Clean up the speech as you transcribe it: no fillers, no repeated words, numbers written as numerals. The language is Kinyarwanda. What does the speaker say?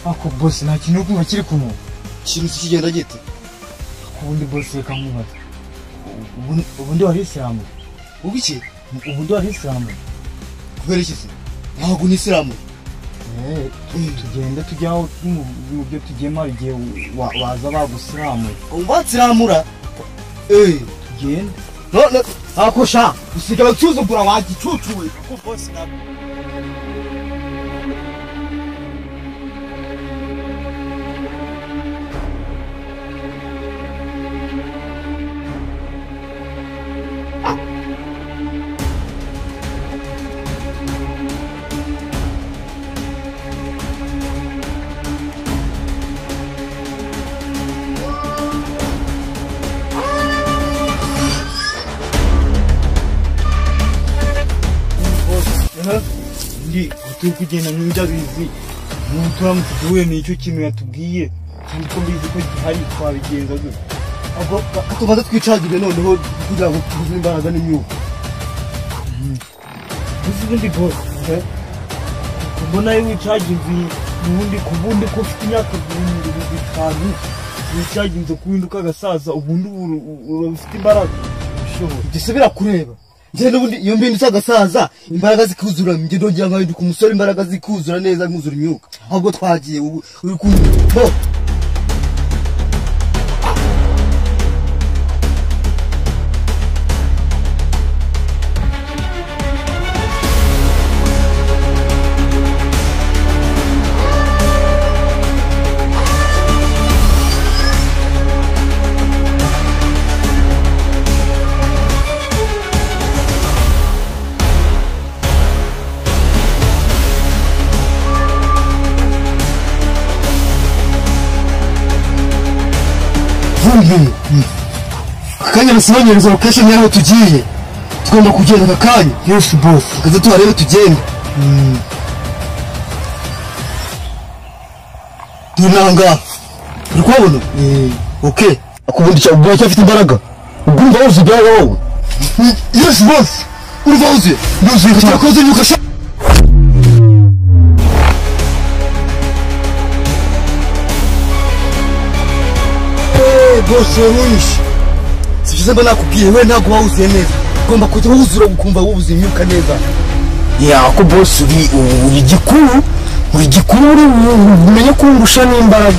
ako boss nta kintu kumva kiri kuno ikintu kigenda gite ubundi boss reka nkubaze ubundi wari Islamu ubiki ubundi wari Islamu kubera iki se ntabwo ni Islamu tugenda tujyaho mu byo tugema igihe waza bagusilamu umbatsiramura tugenda none akosha usiga batsuzugura wagicucuwe ko boss nabo ndi turi kugenda nk'injya bizi n'uturamutse duhuye n'icyo kintu yatubwiye kandi ko mbizi ko hari twabigenza gute ahubwo tumaze twicagire noneho kugira ngo tuzuze imbaraga n'imyuka ubundi boss mbona yo wicaginze n'ubundi kubundi ko ufite imyaka 5 wicaginze kuwinduka agasaza ubundi urafite imbaraga gisubira kureba njye n'ubundi iyo mbindi agasaza imbaraga zikuzura njye ndongera nkahinduka umusore imbaraga zikuzura neza nkuzura imyuka ahubwo twagiye uri kumva akanya nasibanyiriza location yaho tugiye tugomba kugenda akanya yes boss kaza tuharebe tugenda tunanga uri kubona okay akubundi cyo ubwo cyafite imbaraga ugumva uzi byawe wowe yes boss urumva uzi nduzi cyakoze nyuka boss wish sibyiza mba nakubwiye we ntago wawuzuye neza ugomba kujya wuzura ukumva wubuze imyuka neza yako boss uri igikuru umenye ko ungusha n'imbaraga